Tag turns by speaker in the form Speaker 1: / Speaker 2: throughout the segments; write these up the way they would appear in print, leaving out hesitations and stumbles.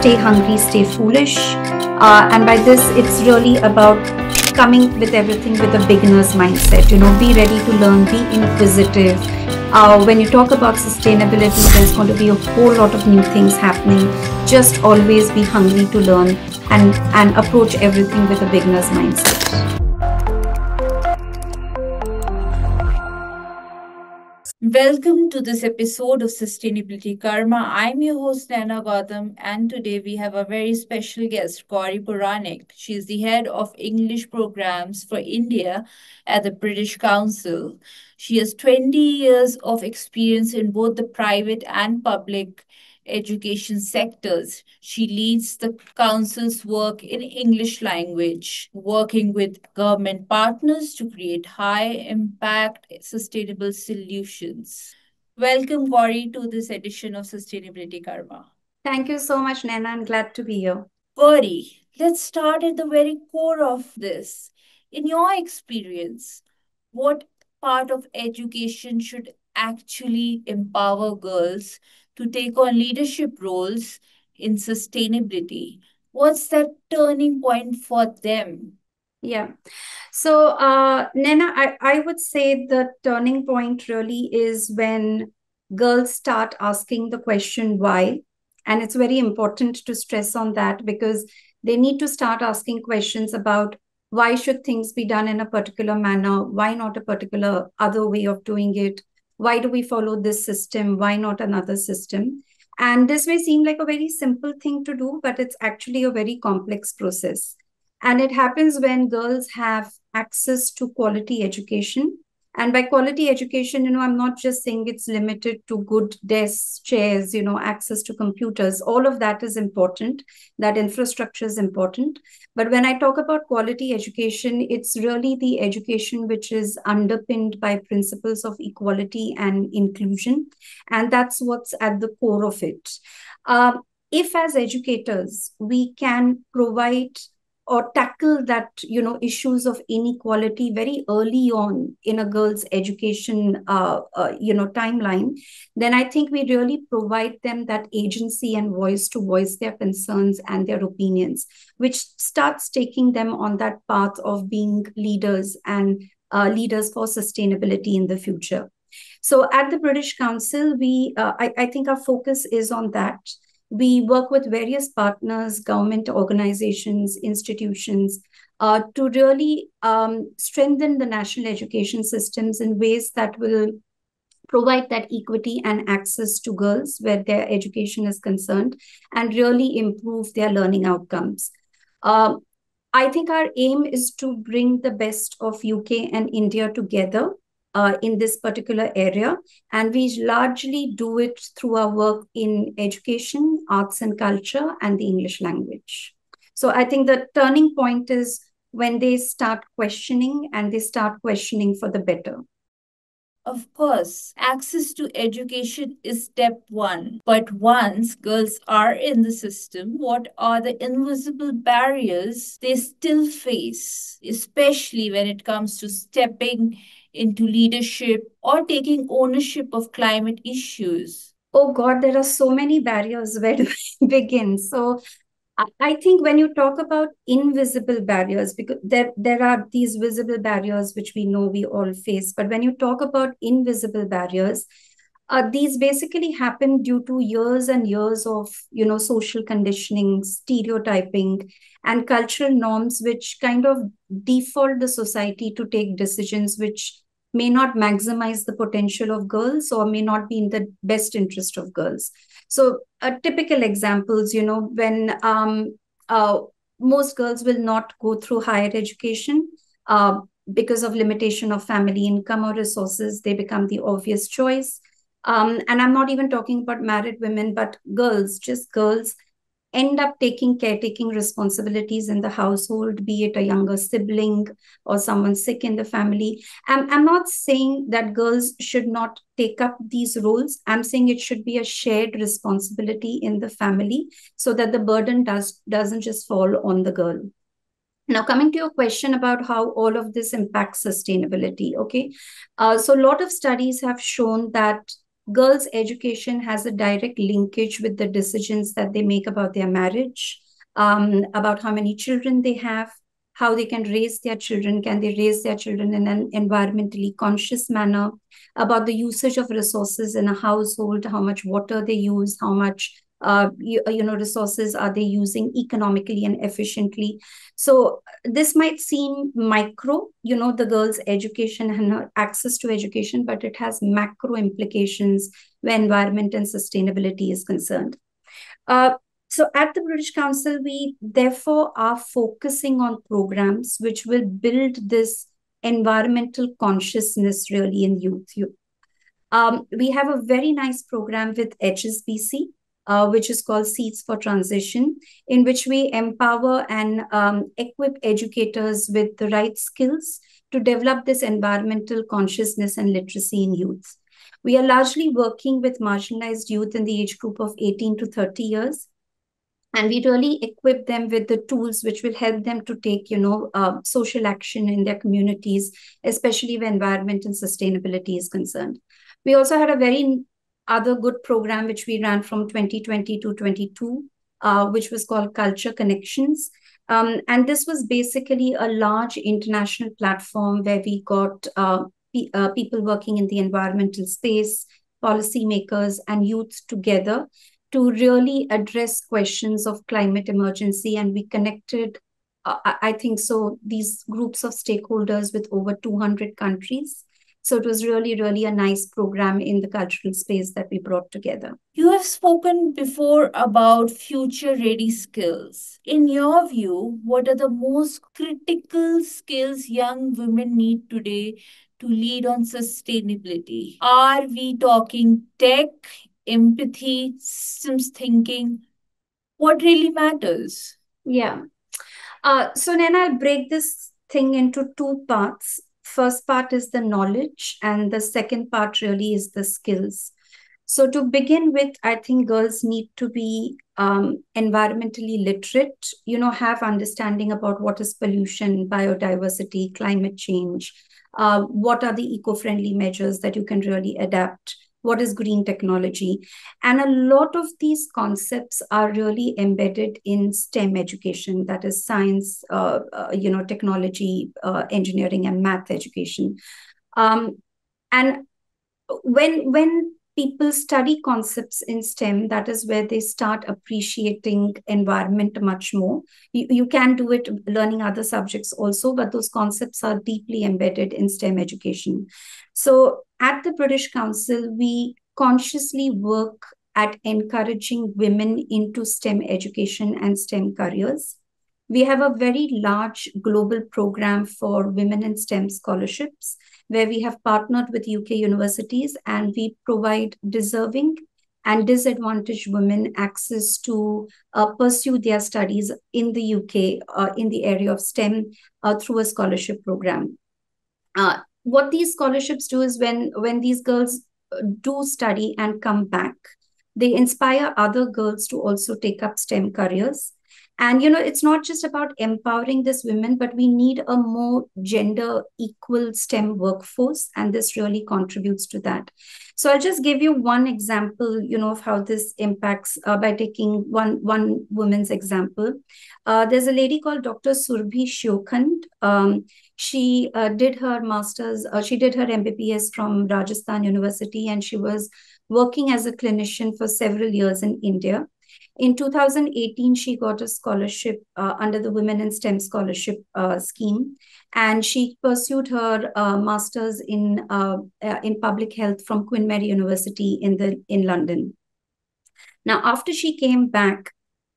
Speaker 1: stay hungry, stay foolish. And by this, it's really about coming with everything with a beginner's mindset. Be ready to learn, be inquisitive. When you talk about sustainability, there's going to be a whole lot of new things happening. Just always be hungry to learn and approach everything with a beginner's mindset.
Speaker 2: Welcome to this episode of Sustainability Karma. I'm your host Naina Gautam, and today we have a very special guest, Gauri Puranik. She is the head of English programs for India at the British Council. She has 20 years of experience in both the private and public education sectors. She leads the council's work in English language, working with government partners to create high impact sustainable solutions. Welcome, Gauri, to this edition of Sustainability Karma.
Speaker 1: Thank you so much, Naina. I'm glad to be here.
Speaker 2: Gauri, let's start at the very core of this. In your experience, what part of education should actually empower girls to take on leadership roles in sustainability? What's that turning point for them?
Speaker 1: Yeah. So, Nena, I would say the turning point really is when girls start asking the question why. And it's very important to stress on that because they need to start asking questions about why should things be done in a particular manner? Why not a particular other way of doing it? Why do we follow this system? Why not another system? And this may seem like a very simple thing to do, but it's actually a very complex process. And it happens when girls have access to quality education. And by quality education, I'm not just saying it's limited to good desks, chairs, access to computers. All of that is important. That infrastructure is important. But when I talk about quality education, it's really the education which is underpinned by principles of equality and inclusion. And that's what's at the core of it. If as educators, we can provide or tackle that issues of inequality very early on in a girl's education timeline, then I think we really provide them that agency and voice to voice their concerns and their opinions, which starts taking them on that path of being leaders and leaders for sustainability in the future. So at the British Council, I think our focus is on that. We work with various partners, government organizations, institutions, to really strengthen the national education systems in ways that will provide that equity and access to girls where their education is concerned and really improve their learning outcomes. I think our aim is to bring the best of UK and India together in this particular area. And we largely do it through our work in education, arts and culture, and the English language. So I think the turning point is when they start questioning and they start questioning for the better.
Speaker 2: Of course, access to education is step one. But once girls are in the system, what are the invisible barriers they still face, especially when it comes to stepping into leadership or taking ownership of climate issues?
Speaker 1: Oh God, there are so many barriers. Where do we begin? So I think when you talk about invisible barriers, because there are these visible barriers which we know we all face, but when you talk about invisible barriers, these basically happen due to years and years of social conditioning, stereotyping, and cultural norms which kind of default the society to take decisions which may not maximize the potential of girls or may not be in the best interest of girls. So typical examples, when most girls will not go through higher education because of limitation of family income or resources, they become the obvious choice. And I'm not even talking about married women, but girls, just girls end up taking caretaking responsibilities in the household, be it a younger sibling or someone sick in the family. I'm not saying that girls should not take up these roles. I'm saying it should be a shared responsibility in the family so that the burden doesn't just fall on the girl. Now, coming to your question about how all of this impacts sustainability, okay? So a lot of studies have shown that girls' education has a direct linkage with the decisions that they make about their marriage, about how many children they have, how they can raise their children, can they raise their children in an environmentally conscious manner, about the usage of resources in a household, how much water they use, how much resources are they using economically and efficiently. So this might seem micro, the girls' education and her access to education, but it has macro implications when environment and sustainability is concerned. Uh, so at the British Council, we therefore are focusing on programs which will build this environmental consciousness really in youth. We have a very nice program with HSBC, which is called Seeds for Transition, in which we empower and equip educators with the right skills to develop this environmental consciousness and literacy in youth. We are largely working with marginalized youth in the age group of 18 to 30 years. And we really equip them with the tools which will help them to take, social action in their communities, especially when environment and sustainability is concerned. We also had a very other good program which we ran from 2020 to 22, which was called Culture Connections. And this was basically a large international platform where we got people working in the environmental space, policymakers, and youth together to really address questions of climate emergency. And we connected, I think so, these groups of stakeholders with over 200 countries. So it was really, really a nice program in the cultural space that we brought together.
Speaker 2: You have spoken before about future ready skills. In your view, what are the most critical skills young women need today to lead on sustainability? Are we talking tech, empathy, systems thinking? What really matters?
Speaker 1: Yeah. So then I'll break this thing into two parts. First part is the knowledge, and the second part really is the skills. So to begin with, I think girls need to be environmentally literate, have understanding about what is pollution, biodiversity, climate change, what are the eco-friendly measures that you can really adapt, what is green technology. And a lot of these concepts are really embedded in STEM education, that is science, technology, engineering, and math education. And when people study concepts in STEM, that is where they start appreciating environment much more. You can do it learning other subjects also, but those concepts are deeply embedded in STEM education. So at the British Council, we consciously work at encouraging women into STEM education and STEM careers. We have a very large global program for women in STEM scholarships, where we have partnered with UK universities and we provide deserving and disadvantaged women access to pursue their studies in the UK in the area of STEM through a scholarship program. What these scholarships do is when these girls do study and come back, they inspire other girls to also take up STEM careers. And, it's not just about empowering these women, but we need a more gender equal STEM workforce. And this really contributes to that. So I'll just give you one example, of how this impacts by taking one woman's example. There's a lady called Dr. Surbhi Shiokhand. She did her master's, she did her MBBS from Rajasthan University, and she was working as a clinician for several years in India. In 2018, she got a scholarship under the Women in STEM scholarship scheme, and she pursued her master's in public health from Queen Mary University in London. Now, after she came back,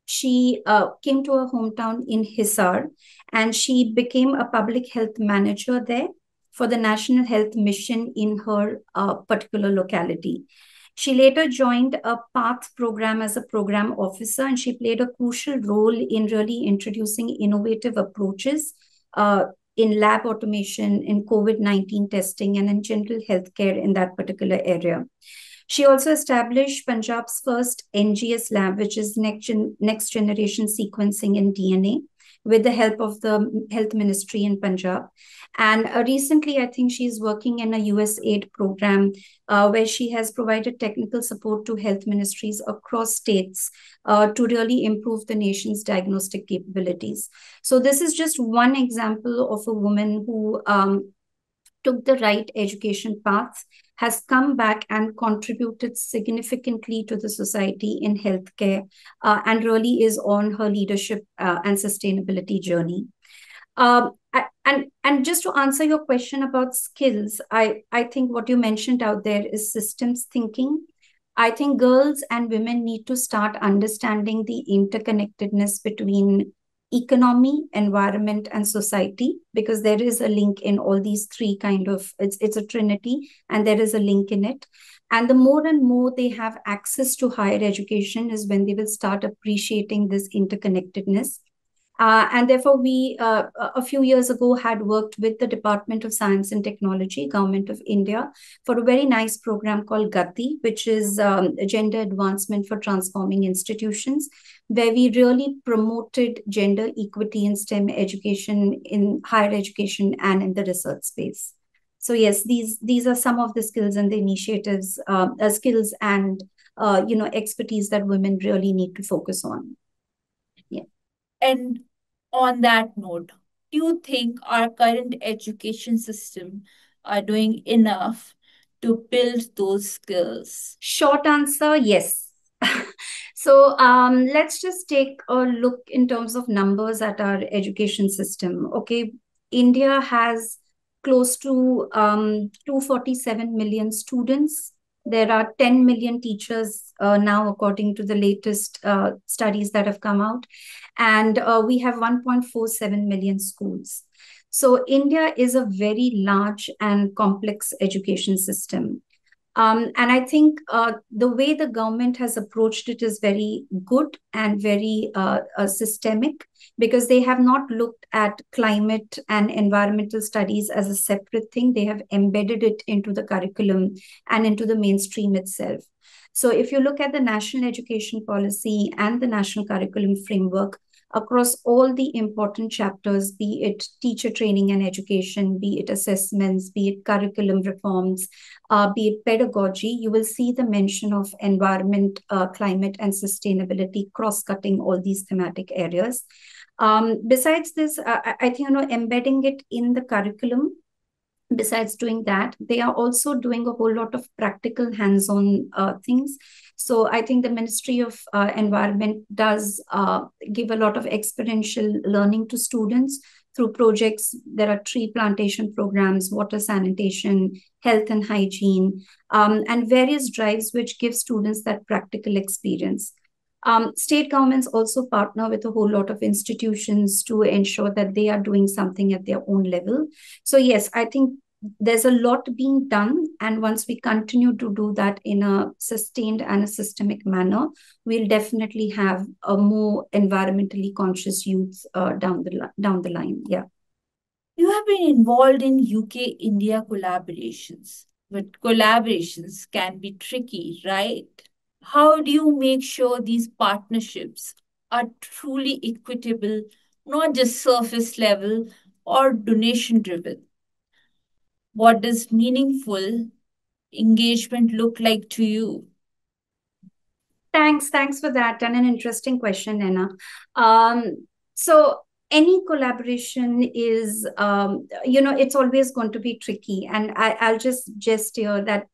Speaker 1: she came to her hometown in Hisar, and she became a public health manager there for the National Health Mission in her particular locality. She later joined a PATH program as a program officer, and she played a crucial role in really introducing innovative approaches in lab automation, in COVID-19 testing, and in general healthcare in that particular area. She also established Punjab's first NGS lab, which is next generation sequencing in DNA, with the help of the health ministry in Punjab. And recently, I think she's working in a USAID program where she has provided technical support to health ministries across states to really improve the nation's diagnostic capabilities. So, this is just one example of a woman who took the right education path, has come back and contributed significantly to the society in healthcare, and really is on her leadership and sustainability journey. And just to answer your question about skills, I think what you mentioned out there is systems thinking. I think girls and women need to start understanding the interconnectedness between economy, environment, and society, because there is a link in all these three kind of, it's a trinity, and there is a link in it. And the more and more they have access to higher education is when they will start appreciating this interconnectedness. And therefore, we a few years ago had worked with the Department of Science and Technology, Government of India, for a very nice program called Gati, which is Gender Advancement for Transforming Institutions, where we really promoted gender equity in STEM education, in higher education, and in the research space. So yes, these are some of the skills and the initiatives, skills and expertise that women really need to focus on. Yeah.
Speaker 2: And on that note, do you think our current education system are doing enough to build those skills?
Speaker 1: Short answer, yes. So let's just take a look in terms of numbers at our education system. Okay, India has close to 247 million students. There are 10 million teachers now, according to the latest studies that have come out. And we have 1.47 million schools. So India is a very large and complex education system. And I think the way the government has approached it is very good and very systemic, because they have not looked at climate and environmental studies as a separate thing. They have embedded it into the curriculum and into the mainstream itself. So if you look at the national education policy and the national curriculum framework, across all the important chapters, be it teacher training and education, be it assessments, be it curriculum reforms, be it pedagogy, you will see the mention of environment, climate, and sustainability cross-cutting all these thematic areas. Besides this, I think embedding it in the curriculum. Besides doing that, they are also doing a whole lot of practical hands-on things. So I think the Ministry of Environment does give a lot of experiential learning to students through projects. There are tree plantation programs, water sanitation, health and hygiene, and various drives which give students that practical experience. State governments also partner with a whole lot of institutions to ensure that they are doing something at their own level. So yes, I think there's a lot being done. And once we continue to do that in a sustained and a systemic manner, we'll definitely have a more environmentally conscious youth down the line. Yeah.
Speaker 2: You have been involved in UK-India collaborations, but collaborations can be tricky, right? How do you make sure these partnerships are truly equitable, not just surface level or donation driven? What does meaningful engagement look like to you?
Speaker 1: Thanks for that, and an interesting question, Anna. So any collaboration is, it's always going to be tricky, and I'll just here that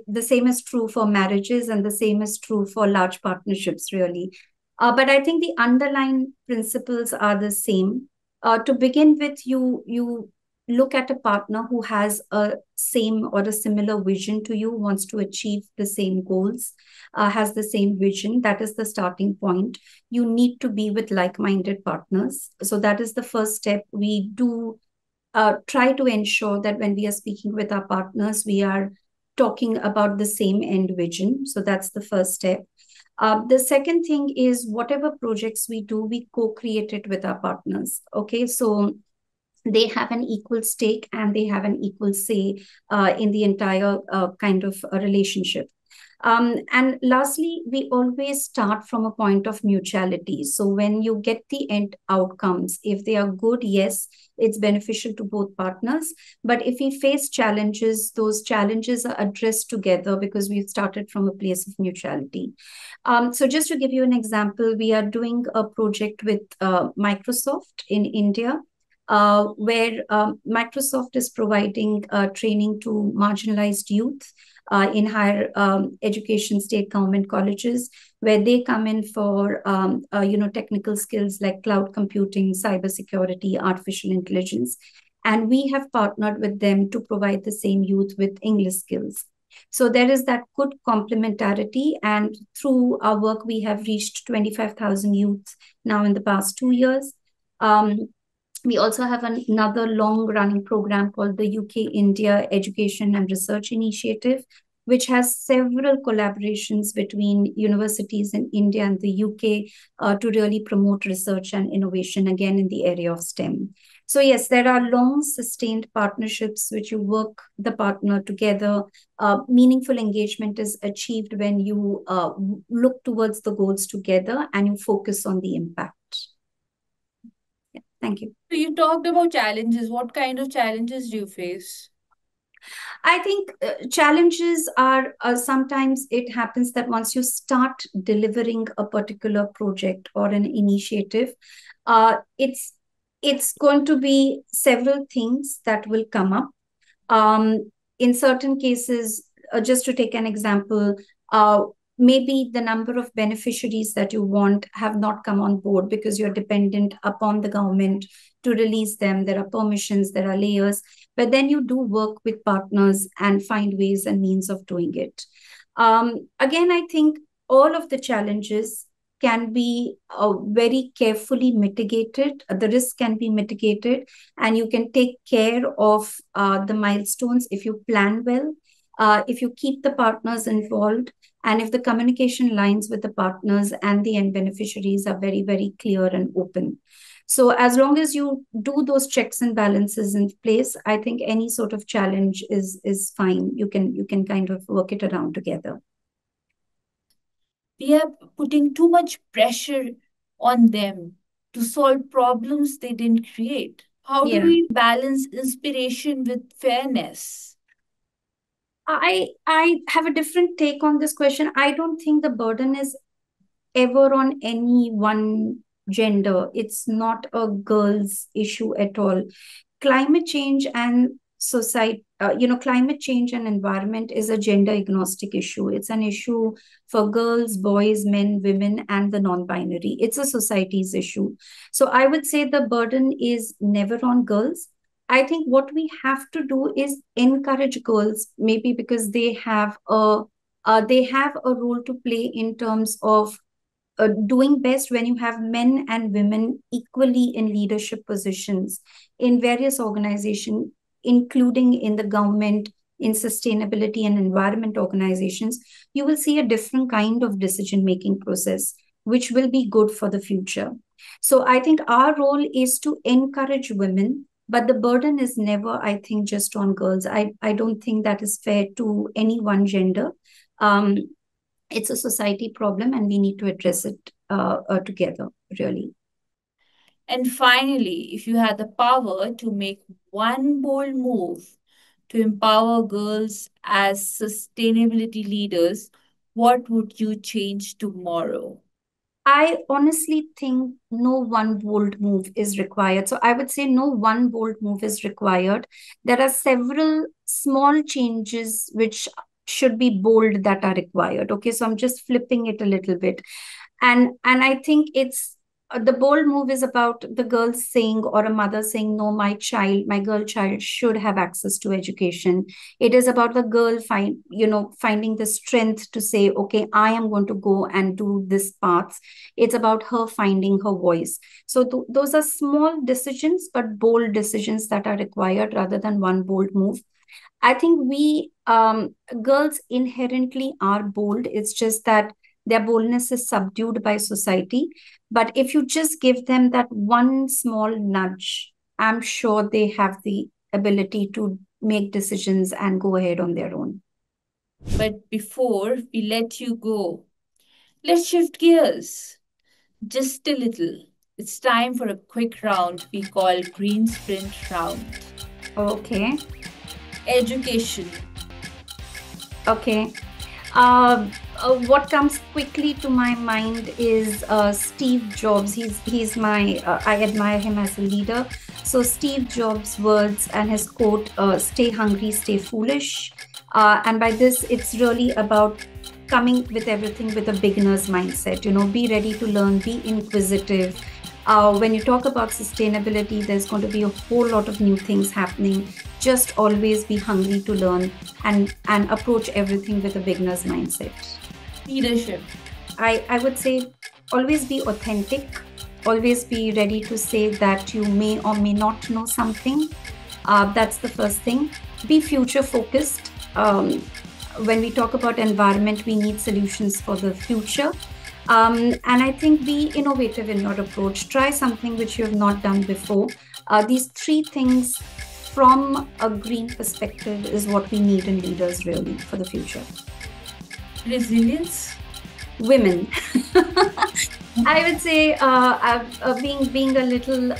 Speaker 1: the same is true for marriages, and the same is true for large partnerships, really. But I think the underlying principles are the same. To begin with, you look at a partner who has a same or a similar vision to you, wants to achieve the same goals, has the same vision. That is the starting point. You need to be with like-minded partners. So that is the first step. We do try to ensure that when we are speaking with our partners, we are talking about the same end vision. So that's the first step. The second thing is whatever projects we do, we co-create it with our partners. Okay, so they have an equal stake and they have an equal say in the entire kind of relationship. And lastly, we always start from a point of mutuality. So when you get the end outcomes, if they are good, yes, it's beneficial to both partners. But if we face challenges, those challenges are addressed together because we've started from a place of mutuality. So just to give you an example, we are doing a project with Microsoft in India. Where Microsoft is providing training to marginalized youth in higher education state government colleges, where they come in for technical skills like cloud computing, cybersecurity, artificial intelligence, and we have partnered with them to provide the same youth with English skills. So there is that good complementarity, and through our work, we have reached 25,000 youths now in the past 2 years. Um, we also have another long running program called the UK India Education and Research Initiative, which has several collaborations between universities in India and the UK to really promote research and innovation, again, in the area of STEM. So, yes, there are long sustained partnerships which you work the partner together. Meaningful engagement is achieved when you look towards the goals together and you focus on the impact. Yeah, thank you.
Speaker 2: So you talked about challenges. What kind of challenges do you face?
Speaker 1: I think challenges are sometimes it happens that once you start delivering a particular project or an initiative, it's going to be several things that will come up. In certain cases, just to take an example, maybe the number of beneficiaries that you want have not come on board because you're dependent upon the government to release them. There are permissions, there are layers, but then you do work with partners and find ways and means of doing it. Again, I think all of the challenges can be very carefully mitigated. The risk can be mitigated, and you can take care of the milestones if you plan well, if you keep the partners involved, and if the communication lines with the partners and the end beneficiaries are very, very clear and open. So as long as you do those checks and balances in place, I think any sort of challenge is fine. You can kind of work it around together.
Speaker 2: We are putting too much pressure on them to solve problems they didn't create. How do
Speaker 1: Yeah.
Speaker 2: we balance inspiration with fairness?
Speaker 1: I have a different take on this question. I don't think the burden is ever on any one gender. It's not a girl's issue at all. Climate change and society, climate change and environment is a gender agnostic issue. It's an issue for girls, boys, men, women, and the non-binary. It's a society's issue. So I would say the burden is never on girls. I think what we have to do is encourage girls, maybe because they have a role to play in terms of doing best when you have men and women equally in leadership positions in various organizations, including in the government, in sustainability and environment organizations. You will see a different kind of decision making process, which will be good for the future. So I think our role is to encourage women, but the burden is never, I think, just on girls. I don't think that is fair to any one gender. Um, it's a society problem and we need to address it together, really.
Speaker 2: And finally, if you had the power to make one bold move to empower girls as sustainability leaders, what would you change tomorrow?
Speaker 1: I honestly think no one bold move is required. So I would say no one bold move is required. There are several small changes which should be bold that are required. Okay, so I'm just flipping it a little bit. And I think it's the bold move is about the girl saying or a mother saying, no, my girl child should have access to education. It is about the girl finding the strength to say, okay, I am going to go and do this path. It's about her finding her voice. So those are small decisions but bold decisions that are required rather than one bold move. I think we girls inherently are bold. It's just that their boldness is subdued by society. But if you just give them that one small nudge, I'm sure they have the ability to make decisions and go ahead on their own.
Speaker 2: But before we let you go, let's shift gears just a little. It's time for a quick round we call Green Sprint Round.
Speaker 1: Okay.
Speaker 2: Education.
Speaker 1: Okay. What comes quickly to my mind is Steve Jobs. He's my I admire him as a leader. So Steve Jobs' words and his quote, "Stay hungry, stay foolish," and by this it's really about coming with everything with a beginner's mindset. Be ready to learn, be inquisitive. When you talk about sustainability, there's going to be a whole lot of new things happening. Just always be hungry to learn and approach everything with a beginner's mindset.
Speaker 2: Leadership.
Speaker 1: I would say always be authentic. Always be ready to say that you may or may not know something. That's the first thing. Be future focused. When we talk about environment, we need solutions for the future. And I think be innovative in your approach. Try something which you have not done before. These three things from a green perspective is what we need in leaders really for the future.
Speaker 2: Resilience.
Speaker 1: Women. I would say being a little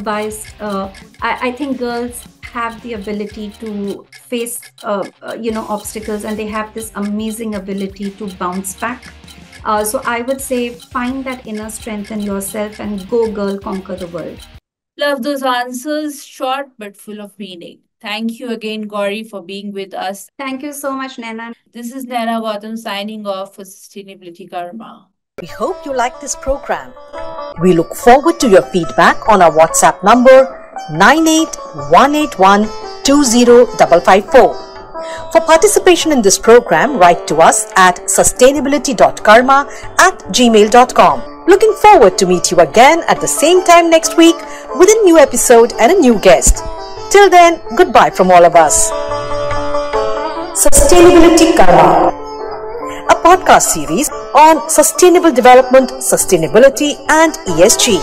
Speaker 1: biased. I think girls have the ability to face obstacles, and they have this amazing ability to bounce back. So I would say find that inner strength in yourself and go girl, conquer the world.
Speaker 2: Love those answers, short but full of meaning. Thank you again, Gauri, for being with us.
Speaker 1: Thank you so much, Naina.
Speaker 2: This is Naina Gautam signing off for Sustainability Karma.
Speaker 3: We hope you like this program. We look forward to your feedback on our WhatsApp number 9818120554. For participation in this program, write to us at sustainability.karma@gmail.com. Looking forward to meet you again at the same time next week with a new episode and a new guest. Till then, goodbye from all of us. Sustainability Karma, a podcast series on sustainable development, sustainability and ESG.